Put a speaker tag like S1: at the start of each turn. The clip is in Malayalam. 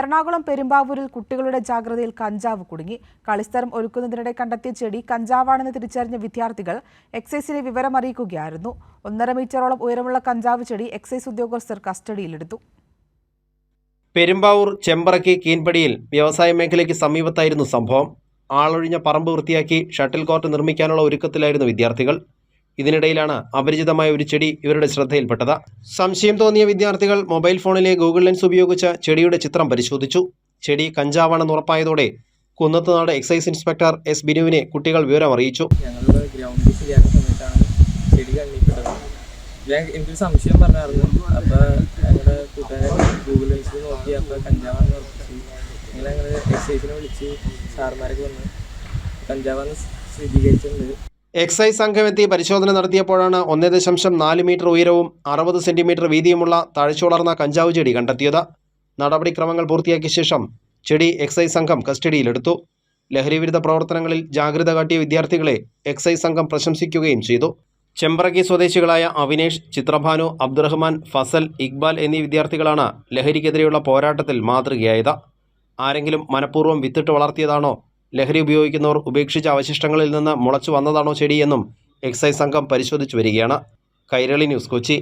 S1: എറണാകുളം പെരുമ്പാവൂരിൽ കുട്ടികളുടെ ജാഗ്രതയിൽ കഞ്ചാവ് കുടുങ്ങി. കളിസ്ഥലം ഒരുക്കുന്നതിനിടെ കണ്ടെത്തിയ ചെടി കഞ്ചാവാണെന്ന് തിരിച്ചറിഞ്ഞ വിദ്യാർത്ഥികൾ എക്സൈസിനെ വിവരമറിയിക്കുകയായിരുന്നു. 1.5 മീറ്ററോളം ഉയരമുള്ള കഞ്ചാവ് ചെടി എക്സൈസ് ഉദ്യോഗസ്ഥർ കസ്റ്റഡിയിലെടുത്തു.
S2: പെരുമ്പാവൂർ ചെമ്പറക്കി കീൻപടിയിൽ വ്യവസായ മേഖലയ്ക്ക് സമീപത്തായിരുന്നു സംഭവം. ആളൊഴിഞ്ഞ പറമ്പ് വൃത്തിയാക്കി ഷട്ടിൽ കോർട്ട് നിർമ്മിക്കാനുള്ള ഒരുക്കത്തിലായിരുന്നു വിദ്യാർത്ഥികൾ. ഇതിനിടയിലാണ് അപരിചിതമായ ഒരു ചെടി ഇവരുടെ ശ്രദ്ധയിൽപ്പെട്ടത്. സംശയം തോന്നിയ വിദ്യാർത്ഥികൾ മൊബൈൽ ഫോണിലെ ഗൂഗിൾ ലെൻസ് ഉപയോഗിച്ച് ചെടിയുടെ ചിത്രം പരിശോധിച്ചു. ചെടി കഞ്ചാവാണെന്ന് ഉറപ്പായതോടെ കുന്നത്തുനാട് എക്സൈസ് ഇൻസ്പെക്ടർ എസ് ബിനുവിനെ കുട്ടികൾ വിവരം അറിയിച്ചു.
S3: ഞങ്ങളുടെ ഗ്രൗണ്ടിൽ ശരിയാക്കുന്ന സമയത്താണ് ചെടി കണ്ണിപ്പെട്ടത്. എനിക്കൊരു സംശയം പറഞ്ഞായിരുന്നു. അപ്പോൾ ഞങ്ങളുടെ കൂട്ടുകാരൻ ഗൂഗിൾ ലെൻസിൽ നോക്കി അപ്പോൾ കഞ്ചാവാണെന്ന് ഉറപ്പിച്ചു. ഞങ്ങൾ എക്സൈസിനെ വിളിച്ച് സാർമാരൊക്കെ വന്ന് കഞ്ചാവാണെന്ന് സ്ഥിരീകരിച്ചിട്ടുണ്ട്.
S2: എക്സൈസ് സംഘം എത്തി പരിശോധന നടത്തിയപ്പോഴാണ് 1.4 മീറ്റർ ഉയരവും 60 സെന്റിമീറ്റർ വീതിയുമുള്ള തഴച്ചുവളർന്ന കഞ്ചാവ് ചെടി കണ്ടെത്തിയത്. നടപടിക്രമങ്ങൾ പൂർത്തിയാക്കിയ ശേഷം ചെടി എക്സൈസ് സംഘം കസ്റ്റഡിയിലെടുത്തു. ലഹരിവിരുദ്ധ പ്രവർത്തനങ്ങളിൽ ജാഗ്രത കാട്ടിയ വിദ്യാർത്ഥികളെ എക്സൈസ് സംഘം പ്രശംസിക്കുകയും ചെയ്തു. ചെമ്പറക്കി സ്വദേശികളായ അവിനേഷ്, ചിത്രഭാനു, അബ്ദുറഹ്മാൻ, ഫസൽ, ഇക്ബാൽ എന്നീ വിദ്യാർത്ഥികളാണ് ലഹരിക്കെതിരെയുള്ള പോരാട്ടത്തിൽ മാതൃകയായത്. ആരെങ്കിലും മനഃപൂർവ്വം വിത്തിട്ട് വളർത്തിയതാണോ, ലഹരി ഉപയോഗിക്കുന്നവർ ഉപേക്ഷിച്ച അവശിഷ്ടങ്ങളിൽ നിന്ന് മുളച്ചു വന്നതാണോ ചെടിയെന്നും എക്സൈസ് സംഘം പരിശോധിച്ചു വരികയാണ്. കൈരളി ന്യൂസ്, കൊച്ചി.